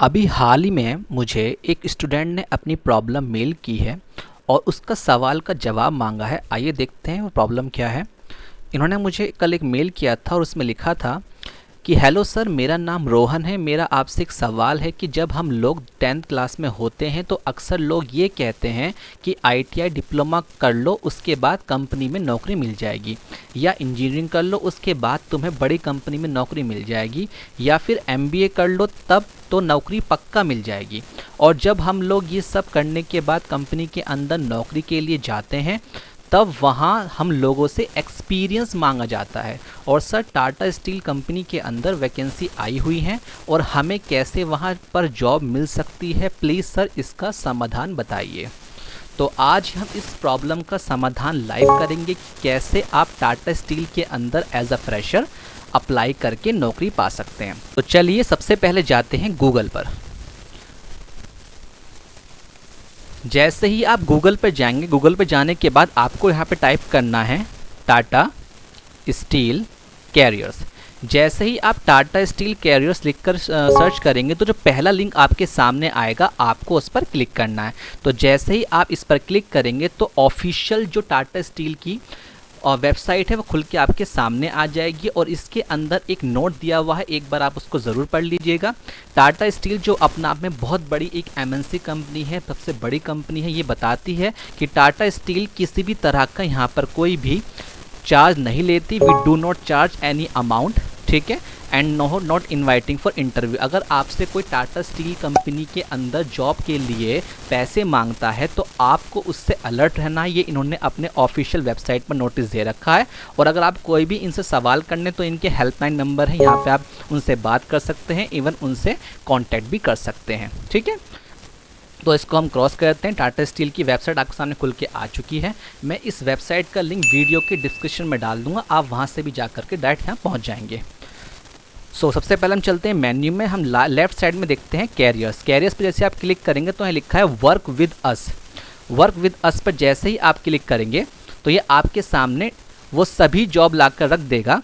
अभी हाल ही में मुझे एक स्टूडेंट ने अपनी प्रॉब्लम मेल की है और उसका सवाल का जवाब मांगा है। आइए देखते हैं वो प्रॉब्लम क्या है। इन्होंने मुझे कल एक मेल किया था और उसमें लिखा था कि हेलो सर, मेरा नाम रोहन है। मेरा आपसे एक सवाल है कि जब हम लोग 10th क्लास में होते हैं तो अक्सर लोग ये कहते हैं कि आईटीआई डिप्लोमा कर लो, उसके बाद कंपनी में नौकरी मिल जाएगी, या इंजीनियरिंग कर लो उसके बाद तुम्हें बड़ी कंपनी में नौकरी मिल जाएगी, या फिर एमबीए कर लो तब तो नौकरी पक्का मिल जाएगी। और जब हम लोग ये सब करने के बाद कंपनी के अंदर नौकरी के लिए जाते हैं तब वहाँ हम लोगों से एक्सपीरियंस मांगा जाता है। और सर, टाटा स्टील कंपनी के अंदर वैकेंसी आई हुई है और हमें कैसे वहाँ पर जॉब मिल सकती है, प्लीज़ सर इसका समाधान बताइए। तो आज हम इस प्रॉब्लम का समाधान लाइव करेंगे कि कैसे आप टाटा स्टील के अंदर एज अ फ्रेशर अप्लाई करके नौकरी पा सकते हैं। तो चलिए सबसे पहले जाते हैं गूगल पर। जैसे ही आप गूगल पर जाएंगे, गूगल पर जाने के बाद आपको यहाँ पे टाइप करना है टाटा स्टील कैरियर्स। जैसे ही आप टाटा स्टील कैरियर्स लिखकर सर्च करेंगे तो जो पहला लिंक आपके सामने आएगा आपको उस पर क्लिक करना है। तो जैसे ही आप इस पर क्लिक करेंगे तो ऑफिशियल जो टाटा स्टील की और वेबसाइट है वो खुल के आपके सामने आ जाएगी और इसके अंदर एक नोट दिया हुआ है, एक बार आप उसको ज़रूर पढ़ लीजिएगा। टाटा स्टील जो अपना आप में बहुत बड़ी एक एमएनसी कंपनी है, सबसे बड़ी कंपनी है, ये बताती है कि टाटा स्टील किसी भी तरह का यहाँ पर कोई भी चार्ज नहीं लेती। We do not charge any amount, ठीक है, and not inviting for interview. अगर आपसे कोई टाटा स्टील कंपनी के अंदर जॉब के लिए पैसे मांगता है तो आपको उससे अलर्ट रहना है। ये इन्होंने अपने ऑफिशियल वेबसाइट पर नोटिस दे रखा है। और अगर आप कोई भी इनसे सवाल करने तो इनके हेल्पलाइन नंबर है, यहाँ पे आप उनसे बात कर सकते हैं, इवन उनसे कॉन्टैक्ट भी कर सकते हैं, ठीक है। तो इसको हम क्रॉस करते हैं। टाटा स्टील की वेबसाइट आपके सामने खुल के आ चुकी है। मैं इस वेबसाइट का लिंक वीडियो के डिस्क्रिप्शन में डाल दूंगा, आप वहाँ से भी जा करके डायरेक्ट यहाँ पहुँच जाएंगे। सबसे पहले हम चलते हैं मेन्यू में। हम लेफ्ट साइड में देखते हैं कैरियर्स। कैरियर्स पर जैसे आप क्लिक करेंगे तो यहाँ लिखा है work with us. Work with us पर जैसे ही आप क्लिक करेंगे तो ये आपके सामने वो सभी जॉब ला कर रख देगा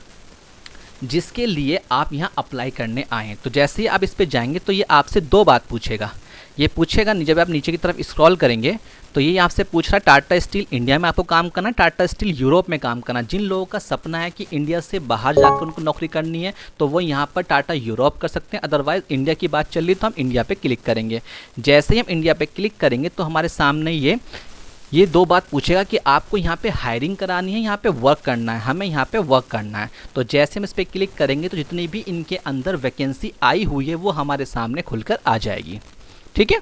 जिसके लिए आप यहाँ अप्लाई करने आए हैं। तो जैसे ही आप इस पर जाएंगे तो ये आपसे दो बात पूछेगा। ये पूछेगा, जब आप नीचे की तरफ स्क्रॉल करेंगे तो ये आपसे पूछ रहा है टाटा स्टील इंडिया में आपको काम करना है, टाटा स्टील यूरोप में काम करना। जिन लोगों का सपना है कि इंडिया से बाहर जाकर उनको नौकरी करनी है तो वो यहाँ पर टाटा यूरोप कर सकते हैं। अदरवाइज़ इंडिया की बात चल रही तो हम इंडिया पे क्लिक करेंगे। जैसे ही हम इंडिया पे क्लिक करेंगे तो हमारे सामने ये दो बात पूछेगा कि आपको यहाँ पे हायरिंग करानी है, यहाँ पे वर्क करना है, हमें यहाँ पे वर्क करना है। तो जैसे हम इस पर क्लिक करेंगे तो जितनी भी इनके अंदर वैकेंसी आई हुई है वो हमारे सामने खुलकर आ जाएगी, ठीक है।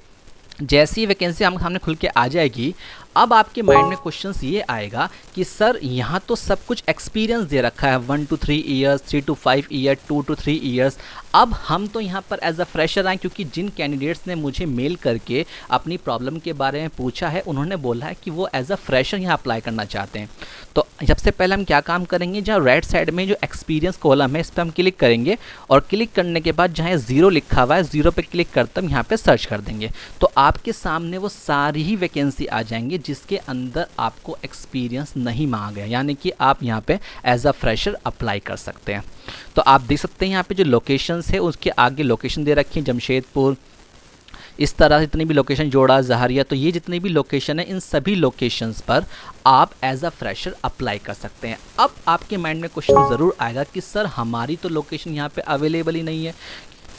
जैसी ही वैकेंसी हमारे सामने खुल के आ जाएगी, अब आपके माइंड में क्वेश्चंस ये आएगा कि सर यहाँ तो सब कुछ एक्सपीरियंस दे रखा है, 1 to 3 years, 3 to 5 year, 2 to 3 years. अब हम तो यहाँ पर एज अ फ्रेशर आए, क्योंकि जिन कैंडिडेट्स ने मुझे मेल करके अपनी प्रॉब्लम के बारे में पूछा है उन्होंने बोला है कि वो एज अ फ्रेशर यहाँ अप्लाई करना चाहते हैं। तो सबसे पहले हम क्या काम करेंगे, जहाँ राइट साइड में जो एक्सपीरियंस कॉलम है इस पर हम क्लिक करेंगे और क्लिक करने के बाद जहाँ 0 लिखा हुआ है, 0 पे क्लिक करते हम यहाँ पे सर्च कर देंगे तो आपके सामने वो सारी ही वैकेंसी आ जाएंगे जिसके अंदर आपको एक्सपीरियंस नहीं मांगा गया, यानी कि आप यहाँ पे एज अ फ्रेशर अप्लाई कर सकते हैं। तो आप देख सकते हैं यहाँ पे जो लोकेशंस है उसके आगे लोकेशन दे रखी है, जमशेदपुर, इस तरह जितनी भी लोकेशन, जोड़ा, जहरिया, तो ये जितनी भी लोकेशन है इन सभी लोकेशंस पर आप एज अ फ्रेशर अप्लाई कर सकते हैं। अब आपके माइंड में क्वेश्चन ज़रूर आएगा कि सर हमारी तो लोकेशन यहाँ पे अवेलेबल ही नहीं है,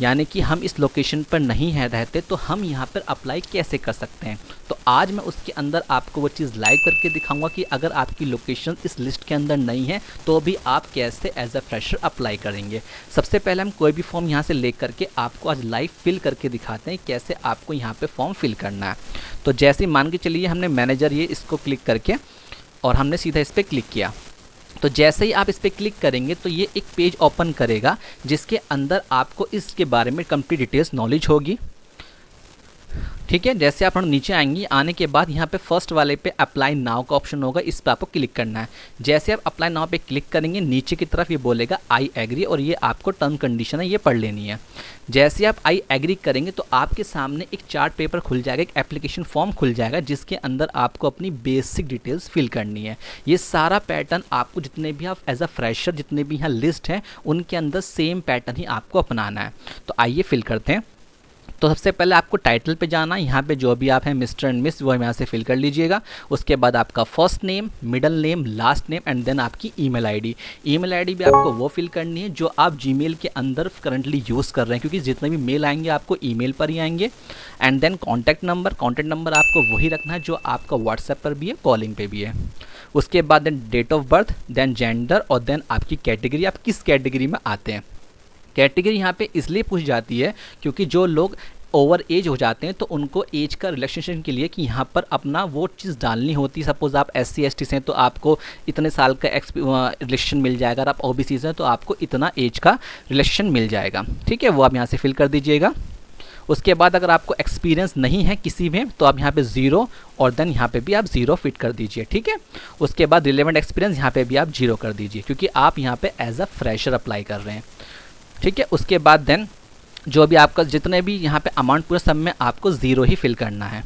यानी कि हम इस लोकेशन पर नहीं है रहते, तो हम यहाँ पर अप्लाई कैसे कर सकते हैं। तो आज मैं उसके अंदर आपको वो चीज़ लाइव करके दिखाऊंगा कि अगर आपकी लोकेशन इस लिस्ट के अंदर नहीं है तो भी आप कैसे एज अ फ्रेशर अप्लाई करेंगे। सबसे पहले हम कोई भी फॉर्म यहाँ से ले करके आपको आज लाइव फिल करके दिखाते हैं कैसे आपको यहाँ पे फॉर्म फिल करना है। तो जैसे मान के चलिए हमने मैनेजर ये इसको क्लिक करके और हमने सीधा इस पर क्लिक किया, तो जैसे ही आप इस पर क्लिक करेंगे तो ये एक पेज ओपन करेगा जिसके अंदर आपको इसके बारे में कंप्लीट डिटेल्स नॉलेज होगी, ठीक है। जैसे आप नीचे आएंगे, आने के बाद यहाँ पे फर्स्ट वाले पे अप्लाई नाउ का ऑप्शन होगा, इस पर आपको क्लिक करना है। जैसे आप अप्लाई नाउ पे क्लिक करेंगे नीचे की तरफ ये बोलेगा आई एग्री, और ये आपको टर्म कंडीशन है ये पढ़ लेनी है। जैसे आप आई एग्री करेंगे तो आपके सामने एक चार्ट पेपर खुल जाएगा, एक एप्लीकेशन फॉर्म खुल जाएगा जिसके अंदर आपको अपनी बेसिक डिटेल्स फिल करनी है। ये सारा पैटर्न आपको जितने भी आप एज अ फ्रेशर जितने भी यहाँ लिस्ट हैं उनके अंदर सेम पैटर्न ही आपको अपनाना है। तो आइए फिल करते हैं। तो सबसे पहले आपको टाइटल पे जाना, यहाँ पे जो भी आप हैं मिस्टर एंड मिस वो यहाँ से फिल कर लीजिएगा। उसके बाद आपका first name, middle name, last name and then आपकी ईमेल आईडी। ईमेल आईडी भी आपको वो फिल करनी है जो आप जीमेल के अंदर करंटली यूज़ कर रहे हैं, क्योंकि जितने भी मेल आएंगे आपको ईमेल पर ही आएंगे। एंड देन कॉन्टैक्ट नंबर आपको वही रखना है जो आपका व्हाट्सएप पर भी है, कॉलिंग पे भी है। उसके बाद then date of birth, then gender और देन आपकी कैटेगरी, आप किस कैटेगरी में आते हैं। कैटेगरी यहाँ पे इसलिए पूछ जाती है क्योंकि जो लोग ओवर एज हो जाते हैं तो उनको एज का रिलैक्सेशन के लिए कि यहाँ पर अपना वो चीज़ डालनी होती है। सपोज़ आप SC/ST से हैं तो आपको इतने साल का रिलेक्शन मिल जाएगा, अगर आप OBC से हैं तो आपको इतना एज का रिलेक्शन मिल जाएगा। ठीक है, वो आप यहाँ से फिल कर दीजिएगा। उसके बाद अगर आपको एक्सपीरियंस नहीं है किसी में तो आप यहाँ पे 0 और देन यहाँ पे भी आप 0 फिट कर दीजिए। ठीक है, उसके बाद रिलेवेंट एक्सपीरियंस यहाँ पे भी आप 0 कर दीजिए, क्योंकि आप यहाँ पे एज अ फ्रेशर अप्लाई कर रहे हैं। ठीक है, उसके बाद देन जो भी आपका जितने भी यहाँ पे अमाउंट पूरे सब में आपको 0 ही फिल करना है।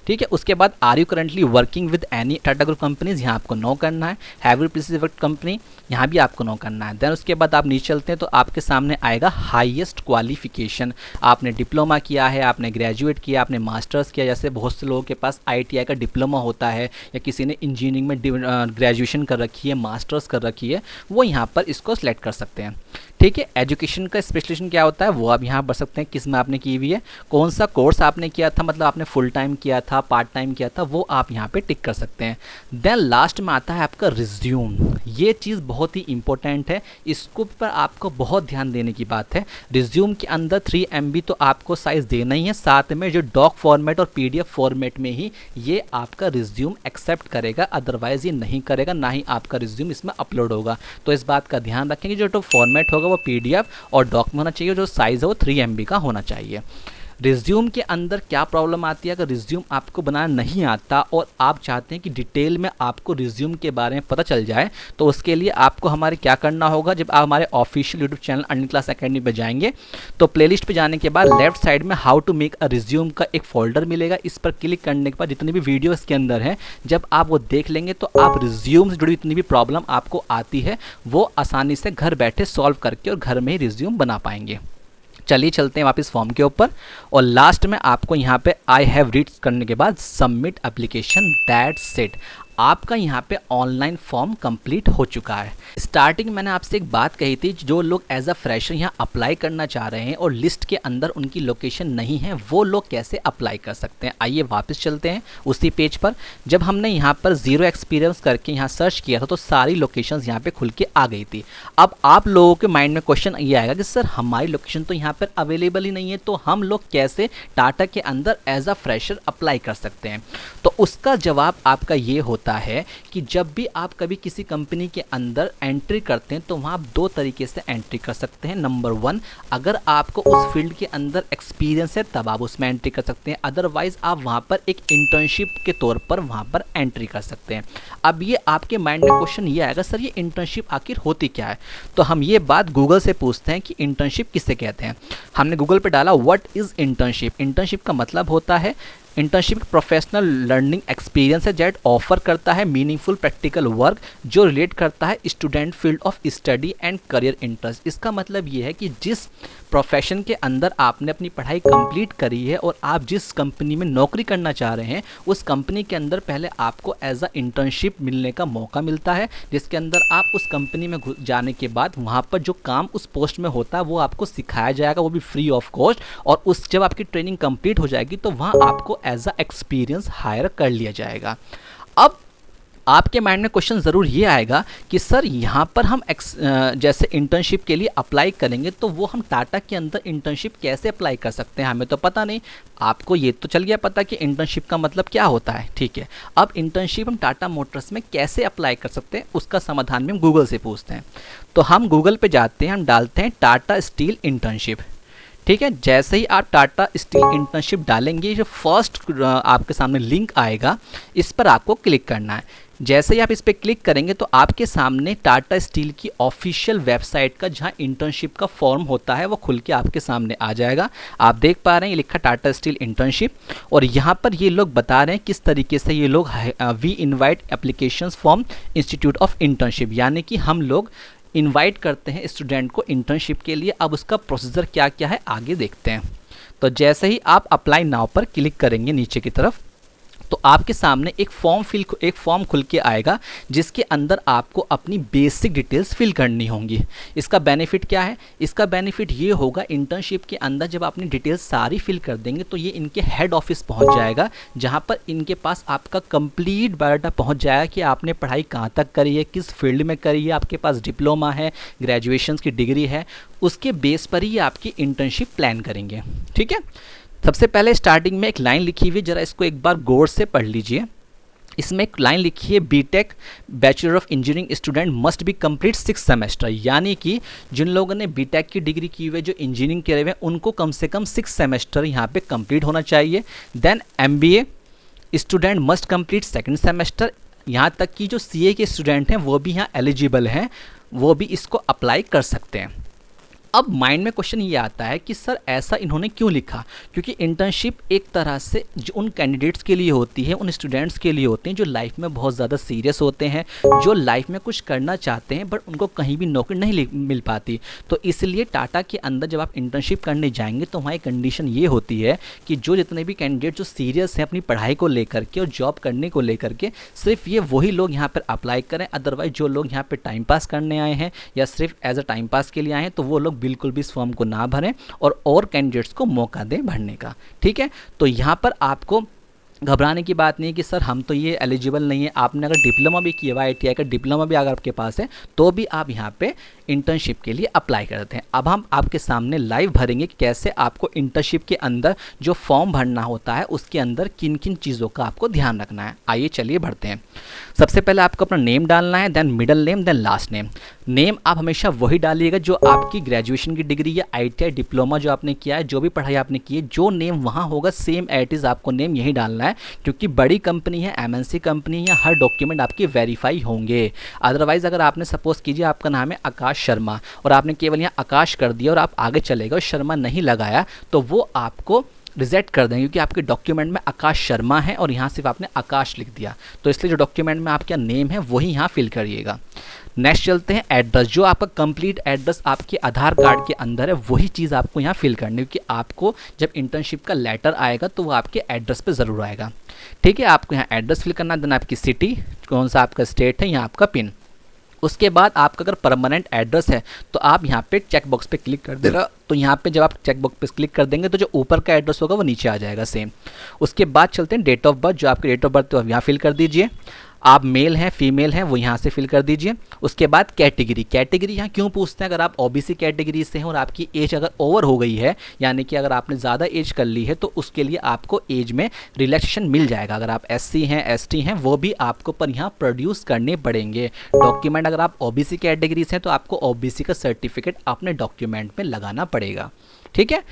ठीक है, उसके बाद are you currently working with any Tata group companies, यहाँ आपको नो करना है। Have you previously worked company, यहाँ भी आपको नो करना है। देन उसके बाद आप नीचे चलते हैं तो आपके सामने आएगा हाईएस्ट क्वालिफिकेशन। आपने डिप्लोमा किया है, आपने ग्रेजुएट किया, आपने मास्टर्स किया, जैसे बहुत से लोगों के पास ITI का डिप्लोमा होता है या किसी ने इंजीनियरिंग में ग्रेजुएशन कर रखी है, मास्टर्स कर रखी है, वो यहाँ पर इसको सिलेक्ट कर सकते हैं। ठीक है, एजुकेशन का स्पेशलाइजेशन क्या होता है वो आप यहाँ भर सकते हैं, किस में आपने की हुई है, कौन सा कोर्स आपने किया था, मतलब आपने फुल टाइम किया था, पार्ट टाइम किया था, वो आप यहाँ पे टिक कर सकते हैं। देन लास्ट में आता है आपका रिज्यूम। ये चीज़ बहुत ही इंपॉर्टेंट है, इसको पर आपको बहुत ध्यान देने की बात है। रिज्यूम के अंदर 3 MB तो आपको साइज़ देना ही है, साथ में जो डॉक फॉर्मेट और PDF फॉर्मेट में ही ये आपका रिज्यूम एक्सेप्ट करेगा, अदरवाइज ये नहीं करेगा, ना ही आपका रिज्यूम इसमें अपलोड होगा। तो इस बात का ध्यान रखें कि जो फॉर्मेट होगा वो PDF और डॉक में होना चाहिए, जो साइज़ है वो 3 MB का होना चाहिए। रिज्यूम के अंदर क्या प्रॉब्लम आती है, अगर रिज्यूम आपको बनाना नहीं आता और आप चाहते हैं कि डिटेल में आपको रिज्यूम के बारे में पता चल जाए, तो उसके लिए आपको हमारे क्या करना होगा, जब आप हमारे official YouTube channel earning class academy पे जाएंगे तो प्लेलिस्ट पे जाने के बाद लेफ्ट साइड में how to make a resume का एक फोल्डर मिलेगा। इस पर क्लिक करने के बाद जितनी भी वीडियो इसके अंदर हैं, जब आप वो देख लेंगे तो आप रिज्यूम से जुड़ी जितनी भी प्रॉब्लम आपको आती है वो आसानी से घर बैठे सॉल्व करके और घर में ही रिज्यूम बना पाएंगे। चलिए चलते हैं वापस फॉर्म के ऊपर, और लास्ट में आपको यहाँ पे आई हैव रीड करने के बाद सबमिट एप्लीकेशन, दैट्स इट। आपका यहाँ पे ऑनलाइन फॉर्म कंप्लीट हो चुका है। स्टार्टिंग मैंने आपसे एक बात कही थी, जो लोग एज अ फ्रेशर यहाँ अप्लाई करना चाह रहे हैं और लिस्ट के अंदर उनकी लोकेशन नहीं है, वो लोग कैसे अप्लाई कर सकते हैं। आइए वापस चलते हैं उसी पेज पर। जब हमने यहाँ पर 0 एक्सपीरियंस करके यहाँ सर्च किया था तो सारी लोकेशंस यहाँ पे खुल के आ गई थी। अब आप लोगों के माइंड में क्वेश्चन ये आएगा कि सर हमारी लोकेशन तो यहाँ पर अवेलेबल ही नहीं है, तो हम लोग कैसे टाटा के अंदर एज अ फ्रेशर अप्लाई कर सकते हैं। तो उसका जवाब आपका ये होता है कि जब भी आप कभी किसी कंपनी के अंदर एंट्री करते हैं तो वहाँ आप 2 तरीके से एंट्री कर सकते हैं। नंबर 1, अगर आपको उस फील्ड के अंदर एक्सपीरियंस है तब आप उसमें एंट्री कर सकते हैं, अदरवाइज आप वहाँ पर एक इंटर्नशिप के तौर पर वहाँ पर एंट्री कर सकते हैं। अब ये आपके माइंड में क्वेश्चन ये आएगा, सर ये इंटर्नशिप आखिर होती क्या है। तो हम ये बात गूगल से पूछते हैं कि इंटर्नशिप किसे कहते हैं। हमने गूगल पे डाला व्हाट इज़ इंटर्नशिप। इंटर्नशिप का मतलब होता है, इंटर्नशिप प्रोफेशनल लर्निंग एक्सपीरियंस है जेट ऑफर करता है मीनिंगफुल प्रैक्टिकल वर्क जो रिलेट करता है student field of study and career interest. इसका मतलब ये है कि जिस प्रोफेशन के अंदर आपने अपनी पढ़ाई कंप्लीट करी है और आप जिस कंपनी में नौकरी करना चाह रहे हैं उस कंपनी के अंदर पहले आपको एज अ इंटर्नशिप मिलने का मौका मिलता है, जिसके अंदर आप उस कंपनी में जाने के बाद वहाँ पर जो काम उस पोस्ट में होता है वो आपको सिखाया जाएगा, वो भी फ्री ऑफ कॉस्ट। और उस जब आपकी ट्रेनिंग कंप्लीट हो जाएगी तो वहाँ आपको एज अ एक्सपीरियंस हायर कर लिया जाएगा। अब आपके माइंड में क्वेश्चन ज़रूर ये आएगा कि सर यहाँ पर हम जैसे इंटर्नशिप के लिए अप्लाई करेंगे तो वो हम टाटा के अंदर इंटर्नशिप कैसे अप्लाई कर सकते हैं, हमें तो पता नहीं। आपको ये तो चल गया पता कि इंटर्नशिप का मतलब क्या होता है, ठीक है। अब इंटर्नशिप हम टाटा मोटर्स में कैसे अप्लाई कर सकते हैं उसका समाधान भी हम गूगल से पूछते हैं। तो हम गूगल पे जाते हैं, हम डालते हैं टाटा स्टील इंटर्नशिप, ठीक है। जैसे ही आप टाटा स्टील इंटर्नशिप डालेंगे जो फर्स्ट आपके सामने लिंक आएगा इस पर आपको क्लिक करना है। जैसे ही आप इस पर क्लिक करेंगे तो आपके सामने टाटा स्टील की ऑफिशियल वेबसाइट का जहां इंटर्नशिप का फॉर्म होता है वो खुल के आपके सामने आ जाएगा। आप देख पा रहे हैं ये लिखा टाटा स्टील इंटर्नशिप, और यहाँ पर ये लोग बता रहे हैं किस तरीके से ये लोग we invite applications from institute of internship, यानी कि हम लोग इनवाइट करते हैं स्टूडेंट को इंटर्नशिप के लिए। अब उसका प्रोसीजर क्या क्या है आगे देखते हैं। तो जैसे ही आप अप्लाई नाउ पर क्लिक करेंगे नीचे की तरफ, तो आपके सामने एक फॉर्म खुल के आएगा जिसके अंदर आपको अपनी बेसिक डिटेल्स फिल करनी होंगी। इसका बेनिफिट क्या है? इसका बेनिफिट ये होगा, इंटर्नशिप के अंदर जब अपनी डिटेल्स सारी फिल कर देंगे तो ये इनके हेड ऑफिस पहुंच जाएगा, जहां पर इनके पास आपका कंप्लीट बायोडाटा पहुंच जाएगा कि आपने पढ़ाई कहाँ तक करी है, किस फील्ड में करी है, आपके पास डिप्लोमा है, ग्रेजुएशन की डिग्री है, उसके बेस पर ही आपकी इंटर्नशिप प्लान करेंगे। ठीक है, सबसे पहले स्टार्टिंग में एक लाइन लिखी हुई है, जरा इसको एक बार गौर से पढ़ लीजिए। इसमें एक लाइन लिखी है, B Tech bachelor of engineering student must be complete 6 semester, यानी कि जिन लोगों ने बीटेक की डिग्री की हुई है, जो इंजीनियरिंग करे हुए हैं, उनको कम से कम 6 सेमेस्टर यहाँ पे कंप्लीट होना चाहिए। Then MBA student must complete 2nd semester, यहाँ तक कि जो सीए के स्टूडेंट हैं वो भी यहाँ एलिजिबल हैं, वो भी इसको अप्लाई कर सकते हैं। अब माइंड में क्वेश्चन ये आता है कि सर ऐसा इन्होंने क्यों लिखा? क्योंकि इंटर्नशिप एक तरह से जो उन कैंडिडेट्स के लिए होती है, उन स्टूडेंट्स के लिए होते हैं जो लाइफ में बहुत ज़्यादा सीरियस होते हैं, जो लाइफ में कुछ करना चाहते हैं बट उनको कहीं भी नौकरी नहीं मिल पाती। तो इसलिए टाटा के अंदर जब आप इंटर्नशिप करने जाएंगे तो वहाँ एक कंडीशन ये होती है कि जो जितने भी कैंडिडेट जो सीरियस हैं अपनी पढ़ाई को लेकर के और जॉब करने को लेकर के, सिर्फ ये वही लोग यहाँ पर अप्लाई करें। अदरवाइज जो लोग यहाँ पर टाइम पास करने आए हैं या सिर्फ एज अ टाइम पास के लिए आए हैं, तो वो लोग बिल्कुल भी इस फॉर्म को ना भरें और कैंडिडेट्स को मौका दें भरने का। ठीक है, तो यहाँ पर आपको घबराने की बात नहीं है कि सर हम तो ये एलिजिबल नहीं है। आपने अगर डिप्लोमा भी किया हुआ है, ITI का डिप्लोमा भी अगर आपके पास है, तो भी आप यहाँ पे इंटर्नशिप के लिए अप्लाई करते हैं। अब हम आपके सामने लाइव भरेंगे कि कैसे आपको इंटर्नशिप के अंदर जो फॉर्म भरना होता है उसके अंदर किन किन चीज़ों का आपको ध्यान रखना है। आइए चलिए भरते हैं। सबसे पहले आपको अपना नेम डालना है, then middle name, then last name. Name आप हमेशा वही डालिएगा जो आपकी ग्रेजुएशन की डिग्री या ITI डिप्लोमा जो आपने किया है, जो भी पढ़ाई आपने की है, जो नेम वहाँ होगा सेम एट इज़ आपको नेम यही डालना है, क्योंकि बड़ी कंपनी है, MNC कंपनी है, हर डॉक्यूमेंट आपके वेरीफाई होंगे। अदरवाइज़ अगर आपने सपोज कीजिए आपका नाम है आकाश शर्मा और आपने केवल यहाँ आकाश कर दिया और आप आगे चले गए और शर्मा नहीं लगाया, तो वो आपको रिजेक्ट कर देंगे, क्योंकि आपके डॉक्यूमेंट में आकाश शर्मा है और यहाँ सिर्फ आपने आकाश लिख दिया। तो इसलिए जो डॉक्यूमेंट में आपका नेम है वही यहाँ फिल करिएगा। नेक्स्ट चलते हैं एड्रेस। जो आपका कंप्लीट एड्रेस आपके आधार कार्ड के अंदर है वही चीज़ आपको यहाँ फिल करनी है, क्योंकि आपको जब इंटर्नशिप का लेटर आएगा तो वो आपके एड्रेस पे ज़रूर आएगा। ठीक है, आपको यहाँ एड्रेस फिल करना है, देन आपकी सिटी, कौन सा आपका स्टेट है, यहाँ आपका पिन। उसके बाद आपका अगर परमानेंट एड्रेस है तो आप यहाँ पे चेक बॉक्स पे क्लिक कर देना। तो यहाँ पे जब आप चेक बॉक्स पे क्लिक कर देंगे तो जो ऊपर का एड्रेस होगा वो नीचे आ जाएगा सेम। उसके बाद चलते हैं डेट ऑफ बर्थ। जो आपकी डेट ऑफ बर्थ है आप यहाँ फिल कर दीजिए। आप मेल हैं फीमेल हैं वो यहाँ से फिल कर दीजिए। उसके बाद कैटेगरी यहाँ क्यों पूछते हैं? अगर आप OBC कैटेगरी से हैं और आपकी एज अगर ओवर हो गई है, यानी कि अगर आपने ज़्यादा एज कर ली है, तो उसके लिए आपको एज में रिलैक्सेशन मिल जाएगा। अगर आप SC हैं ST हैं वो भी आपको पर यहाँ प्रोड्यूस करने पड़ेंगे डॉक्यूमेंट। अगर आप OBC कैटेगरी से हैं तो आपको OBC का सर्टिफिकेट अपने डॉक्यूमेंट में लगाना पड़ेगा। ठीक है,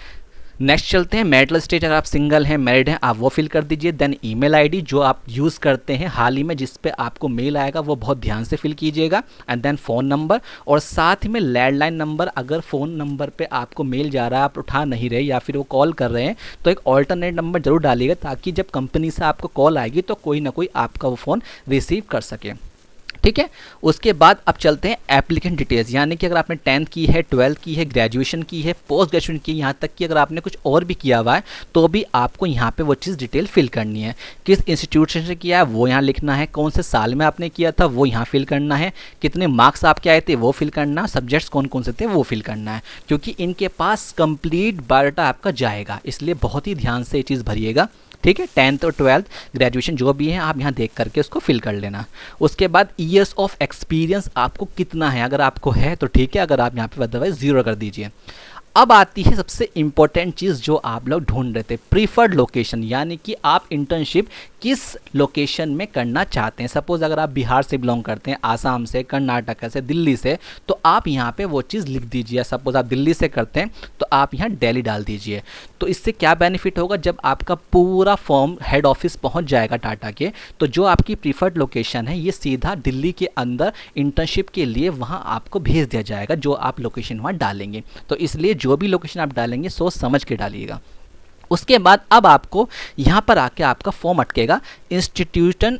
नेक्स्ट चलते हैं मैरिटल स्टेज। अगर आप सिंगल हैं मैरिड हैं आप वो फिल कर दीजिए। देन ईमेल आईडी जो आप यूज़ करते हैं हाल ही में जिस पे आपको मेल आएगा वो बहुत ध्यान से फिल कीजिएगा। एंड देन फ़ोन नंबर और साथ ही में लैंडलाइन नंबर। अगर फ़ोन नंबर पे आपको मेल जा रहा है आप उठा नहीं रहे या फिर वो कॉल कर रहे हैं तो एक ऑल्टरनेट नंबर जरूर डालिएगा, ताकि जब कंपनी से आपको कॉल आएगी तो कोई ना कोई आपका वो फ़ोन रिसीव कर सके। ठीक है, उसके बाद अब चलते हैं एप्लीकेंट डिटेल्स, यानी कि अगर आपने 10th की है 12th की है ग्रेजुएशन की है पोस्ट ग्रेजुएशन की, यहाँ तक कि अगर आपने कुछ और भी किया हुआ है तो भी आपको यहाँ पे वो चीज़ डिटेल फिल करनी है। किस इंस्टीट्यूशन से किया है वो यहाँ लिखना है, कौन से साल में आपने किया था वो यहाँ फिल करना है, कितने मार्क्स आपके आए थे वो फिल करना, सब्जेक्ट्स कौन कौन से थे वो फिल करना है, क्योंकि इनके पास कंप्लीट बायोडाटा आपका जाएगा, इसलिए बहुत ही ध्यान से ये चीज़ भरिएगा। ठीक है, 10th और 12th ग्रेजुएशन जो भी है आप यहाँ देख करके उसको फिल कर लेना। उसके बाद ईयर्स ऑफ एक्सपीरियंस आपको कितना है, अगर आपको है तो ठीक है, अगर आप यहाँ पे अदरवाइज 0 कर दीजिए। अब आती है सबसे इंपॉर्टेंट चीज़ जो आप लोग ढूंढ रहे थे, प्रीफर्ड लोकेशन, यानी कि आप इंटर्नशिप किस लोकेशन में करना चाहते हैं। सपोज़ अगर आप बिहार से बिलोंग करते हैं, आसाम से, कर्नाटक से, दिल्ली से, तो आप यहाँ पे वो चीज़ लिख दीजिए। सपोज़ आप दिल्ली से करते हैं तो आप यहाँ दिल्ली डाल दीजिए। तो इससे क्या बेनिफिट होगा, जब आपका पूरा फॉर्म हेड ऑफिस पहुँच जाएगा टाटा के, तो जो आपकी प्रीफर्ड लोकेशन है ये सीधा दिल्ली के अंदर इंटर्नशिप के लिए वहाँ आपको भेज दिया जाएगा, जो आप लोकेशन वहाँ डालेंगे। तो इसलिए जो भी लोकेशन आप डालेंगे सोच समझ के डालिएगा। उसके बाद अब आपको यहाँ पर आके आपका फॉर्म अटकेगा इंस्टीट्यूशन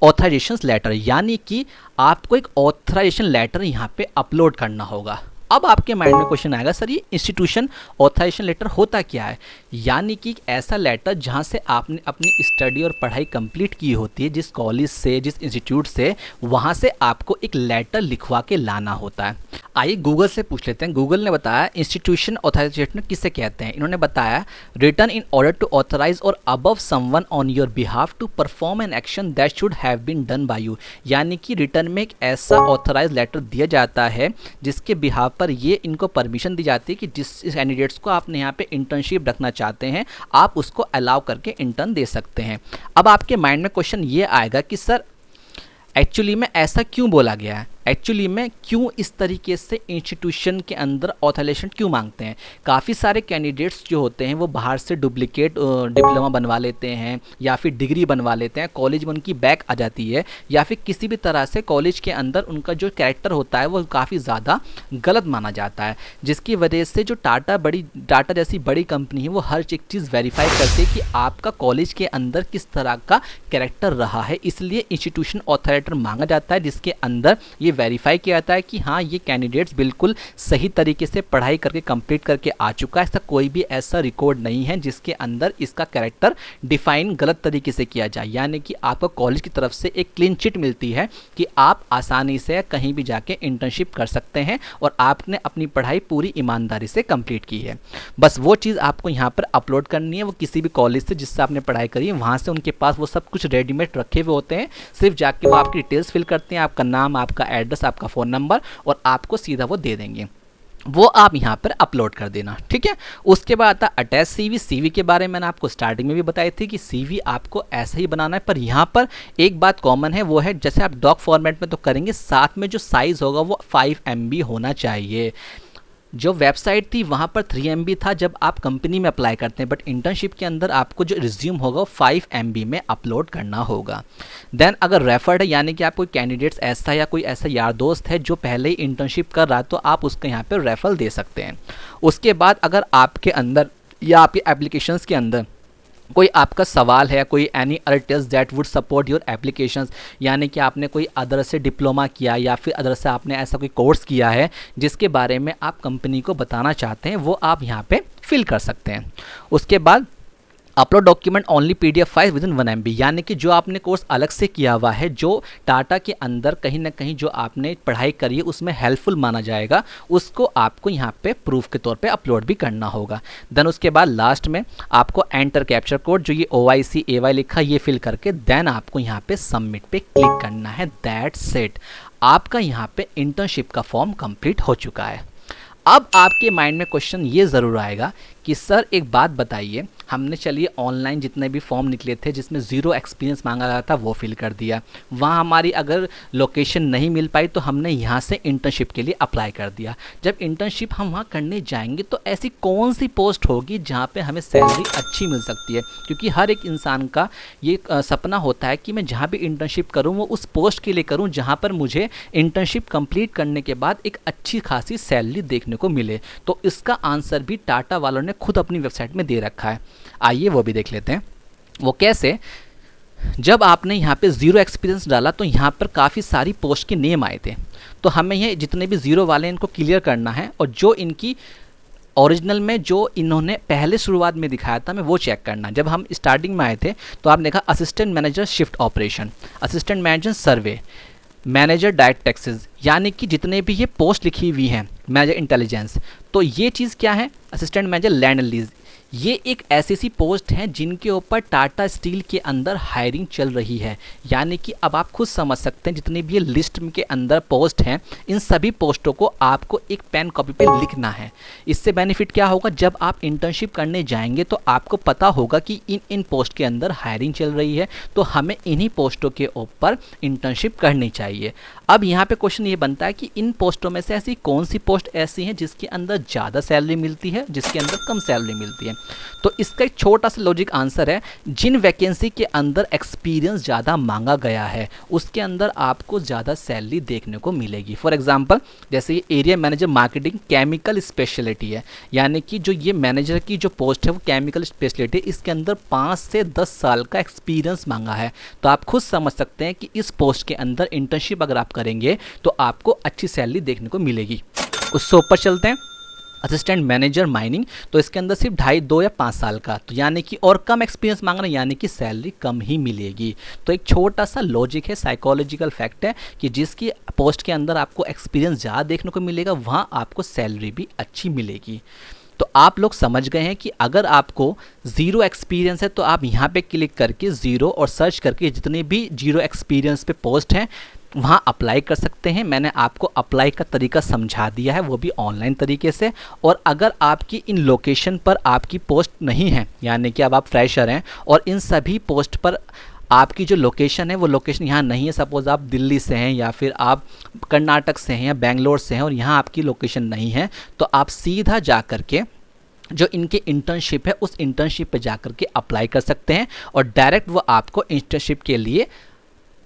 ऑथराइजेशन लेटर, यानी कि आपको एक ऑथराइजेशन लेटर यहाँ पे अपलोड करना होगा। अब आपके माइंड में क्वेश्चन आएगा, सर ये इंस्टीट्यूशन ऑथराइजेशन लेटर होता क्या है? यानी कि एक ऐसा लेटर जहां से आपने अपनी स्टडी और पढ़ाई कंप्लीट की होती है, जिस कॉलेज से, जिस इंस्टीट्यूट से, वहां से आपको एक लेटर लिखवा के लाना होता है। आइए गूगल से पूछ लेते हैं। गूगल ने बताया इंस्टीट्यूशन ऑथराइजेशन किसे कहते हैं। इन्होंने बताया written in order to authorise और above someone on your behalf to perform an action that should have been done by you. यानी कि रिटर्न में एक ऐसा ऑथराइज लेटर दिया जाता है जिसके बिहाफ पर ये इनको परमिशन दी जाती है कि जिस कैंडिडेट्स को आपने यहाँ पे इंटर्नशिप रखना चाहते हैं आप उसको अलाउ करके इंटर्न दे सकते हैं। अब आपके माइंड में क्वेश्चन ये आएगा कि सर एक्चुअली में ऐसा क्यों बोला गया है, एक्चुअली में क्यों इस तरीके से इंस्टीट्यूशन के अंदर ऑथराइजेशन क्यों मांगते हैं। काफ़ी सारे कैंडिडेट्स जो होते हैं वो बाहर से डुप्लीकेट डिप्लोमा बनवा लेते हैं या फिर डिग्री बनवा लेते हैं, कॉलेज में उनकी बैक आ जाती है या फिर किसी भी तरह से कॉलेज के अंदर उनका जो कैरेक्टर होता है वो काफ़ी ज़्यादा गलत माना जाता है, जिसकी वजह से जो टाटा जैसी बड़ी कंपनी है वो हर एक चीज़ वेरीफाई करती है कि आपका कॉलेज के अंदर किस तरह का कैरेक्टर रहा है। इसलिए इंस्टीट्यूशन ऑथराइजेटर मांगा जाता है जिसके अंदर ये वेरीफाई किया जाता है कि हाँ ये कैंडिडेट्स बिल्कुल सही तरीके से पढ़ाई करके कंप्लीट करके आ चुका है। ऐसा कोई भी ऐसा रिकॉर्ड नहीं है जिसके अंदर इसका कैरेक्टर डिफाइन गलत तरीके से किया जाए। यानी कि आपको कॉलेज की तरफ से एक क्लीन चिट मिलती है कि आप आसानी से कहीं भी जाके इंटर्नशिप कर सकते हैं और आपने अपनी पढ़ाई पूरी ईमानदारी से कंप्लीट की है। बस वो चीज़ आपको यहाँ पर अपलोड करनी है। वो किसी भी कॉलेज से जिससे आपने पढ़ाई करी है वहाँ से उनके पास वो सब कुछ रेडीमेड रखे हुए होते हैं, सिर्फ जाके वो आपकी डिटेल्स फिल करते हैं, आपका नाम, आपका एड्रेस, आपका फ़ोन नंबर, और आपको सीधा वो दे देंगे। वो आप यहाँ पर अपलोड कर देना, ठीक है। उसके बाद आता अटैच सीवी। सीवी के बारे में मैंने आपको स्टार्टिंग में भी बताई थी कि सीवी आपको ऐसा ही बनाना है, पर यहाँ पर एक बात कॉमन है, वो है जैसे आप डॉक फॉर्मेट में तो करेंगे, साथ में जो साइज़ होगा वो 5 MB होना चाहिए। जो वेबसाइट थी वहाँ पर 3 MB था जब आप कंपनी में अप्लाई करते हैं, बट इंटर्नशिप के अंदर आपको जो रिज्यूम होगा वो 5 MB में अपलोड करना होगा। देन अगर रेफर्ड है, यानी कि आप कोई कैंडिडेट्स ऐसा या कोई ऐसा यार दोस्त है जो पहले ही इंटर्नशिप कर रहा है, तो आप उसका यहाँ पर रेफरल दे सकते हैं। उसके बाद अगर आपके अंदर या आपके एप्लीकेशंस के अंदर कोई आपका सवाल है, कोई any other test that would support your applications, यानी कि आपने कोई अदर से डिप्लोमा किया या फिर अदर से आपने ऐसा कोई कोर्स किया है जिसके बारे में आप कंपनी को बताना चाहते हैं, वो आप यहाँ पे फिल कर सकते हैं। उसके बाद upload document only PDF file with in 1 MB, यानी कि जो आपने कोर्स अलग से किया हुआ है, जो टाटा के अंदर कहीं ना कहीं जो आपने पढ़ाई करी है उसमें हेल्पफुल माना जाएगा, उसको आपको यहाँ पे प्रूफ के तौर पे अपलोड भी करना होगा। देन उसके बाद लास्ट में आपको एंटर कैप्चर कोड, जो ये OIC AY लिखा, ये फिल करके देन आपको यहाँ पे सबमिट पे क्लिक करना है। दैट्स इट, आपका यहाँ पे इंटर्नशिप का फॉर्म कंप्लीट हो चुका है। अब आपके माइंड में क्वेश्चन ये ज़रूर आएगा कि सर एक बात बताइए, हमने चलिए ऑनलाइन जितने भी फॉर्म निकले थे जिसमें ज़ीरो एक्सपीरियंस मांगा गया था वो फिल कर दिया, वहाँ हमारी अगर लोकेशन नहीं मिल पाई तो हमने यहाँ से इंटर्नशिप के लिए अप्लाई कर दिया। जब इंटर्नशिप हम वहाँ करने जाएंगे तो ऐसी कौन सी पोस्ट होगी जहाँ पे हमें सैलरी अच्छी मिल सकती है, क्योंकि हर एक इंसान का ये सपना होता है कि मैं जहाँ भी इंटर्नशिप करूँ वो उस पोस्ट के लिए करूँ जहाँ पर मुझे इंटर्नशिप कंप्लीट करने के बाद एक अच्छी खासी सैलरी देखने को मिले। तो इसका आंसर भी टाटा वालों ने खुद अपनी वेबसाइट में दे रखा है, आइए वो भी देख लेते हैं। वो कैसे, जब आपने यहाँ पे ज़ीरो एक्सपीरियंस डाला तो यहाँ पर काफ़ी सारी पोस्ट के नेम आए थे, तो हमें ये जितने भी ज़ीरो वाले हैं इनको क्लियर करना है, और जो इनकी ओरिजिनल में जो इन्होंने पहले शुरुआत में दिखाया था मैं वो चेक करना। जब हम स्टार्टिंग में आए थे तो आपने देखा assistant manager shift operation, assistant manager सर्वे, मैनेजर डायरेक्ट टैक्सेस, यानी कि जितने भी ये पोस्ट लिखी हुई हैं, मैनेजर इंटेलिजेंस, तो ये चीज़ क्या है, असिस्टेंट मैनेजर लैंड लीज, ये एक ऐसी पोस्ट हैं जिनके ऊपर टाटा स्टील के अंदर हायरिंग चल रही है। यानी कि अब आप खुद समझ सकते हैं जितनी भी ये लिस्ट के अंदर पोस्ट हैं, इन सभी पोस्टों को आपको एक पेन कॉपी पे लिखना है। इससे बेनिफिट क्या होगा, जब आप इंटर्नशिप करने जाएंगे तो आपको पता होगा कि इन पोस्ट के अंदर हायरिंग चल रही है, तो हमें इन्हीं पोस्टों के ऊपर इंटर्नशिप करनी चाहिए। अब यहाँ पे क्वेश्चन ये बनता है कि इन पोस्टों में से ऐसी कौन सी पोस्ट ऐसी हैं जिसके अंदर ज़्यादा सैलरी मिलती है, जिसके अंदर कम सैलरी मिलती है। सकती है। तो इसका एक छोटा सा लॉजिक आंसर है, जिन वैकेंसी के अंदर एक्सपीरियंस ज़्यादा मांगा गया है उसके अंदर आपको ज़्यादा सैलरी देखने को मिलेगी। फॉर एग्जांपल जैसे ये area manager marketing chemical speciality है, यानी कि जो ये मैनेजर की जो पोस्ट है वो केमिकल स्पेशलिटी, इसके अंदर 5 से 10 साल का एक्सपीरियंस मांगा है। तो आप खुद समझ सकते हैं कि इस पोस्ट के अंदर इंटर्नशिप अगर आप करेंगे तो आपको अच्छी सैलरी देखने को मिलेगी। उससे ऊपर चलते हैं, असिस्टेंट मैनेजर माइनिंग, तो इसके अंदर सिर्फ 2.5 2 या 5 साल का, तो यानी कि और कम एक्सपीरियंस मांग रहे हैं, यानी कि सैलरी कम ही मिलेगी। तो एक छोटा सा लॉजिक है, साइकोलॉजिकल फैक्ट है कि जिसकी पोस्ट के अंदर आपको एक्सपीरियंस ज़्यादा देखने को मिलेगा वहाँ आपको सैलरी भी अच्छी मिलेगी। तो आप लोग समझ गए हैं कि अगर आपको ज़ीरो एक्सपीरियंस है तो आप यहाँ पे क्लिक करके ज़ीरो और सर्च करके जितने भी जीरो एक्सपीरियंस पे पोस्ट हैं वहाँ अप्लाई कर सकते हैं। मैंने आपको अप्लाई का तरीका समझा दिया है, वो भी ऑनलाइन तरीके से। और अगर आपकी इन लोकेशन पर आपकी पोस्ट नहीं है, यानी कि अब आप फ्रेशर हैं और इन सभी पोस्ट पर आपकी जो लोकेशन है वो लोकेशन यहाँ नहीं है, सपोज़ आप दिल्ली से हैं या फिर आप कर्नाटक से हैं या बेंगलोर से हैं और यहाँ आपकी लोकेशन नहीं है, तो आप सीधा जा कर के जो इनके इंटर्नशिप है उस इंटर्नशिप पे जा कर के अप्लाई कर सकते हैं और डायरेक्ट वो आपको इंटर्नशिप के लिए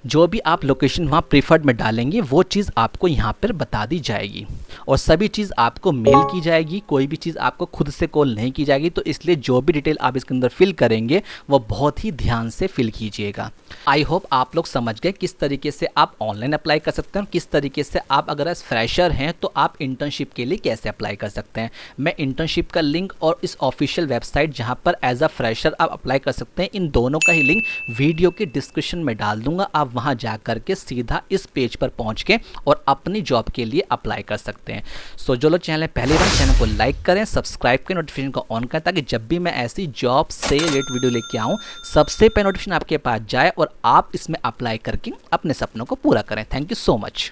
जो भी आप लोकेशन वहाँ प्रीफर्ड में डालेंगे वो चीज़ आपको यहाँ पर बता दी जाएगी और सभी चीज़ आपको मेल की जाएगी, कोई भी चीज़ आपको खुद से कॉल नहीं की जाएगी। तो इसलिए जो भी डिटेल आप इसके अंदर फिल करेंगे वो बहुत ही ध्यान से फिल कीजिएगा। आई होप आप लोग समझ गए किस तरीके से आप ऑनलाइन अप्लाई कर सकते हैं, किस तरीके से आप अगर एज फ्रेशर हैं तो आप इंटर्नशिप के लिए कैसे अप्लाई कर सकते हैं। मैं इंटर्नशिप का लिंक और इस ऑफिशियल वेबसाइट जहाँ पर एज अ फ्रेशर आप अप्लाई कर सकते हैं, इन दोनों का ही लिंक वीडियो के डिस्क्रिप्शन में डाल दूंगा। आप वहां जा करके सीधा इस पेज पर पहुंच के और अपनी जॉब के लिए अप्लाई कर सकते हैं। सो जो लोग चैनल पहली बार, चैनल को लाइक करें, सब्सक्राइब करें, नोटिफिकेशन को ऑन करें ताकि जब भी मैं ऐसी जॉब से रिलेटेड वीडियो लेके आऊं सबसे पहले नोटिफिकेशन आपके पास जाए और आप इसमें अप्लाई करके अपने सपनों को पूरा करें। Thank you so much.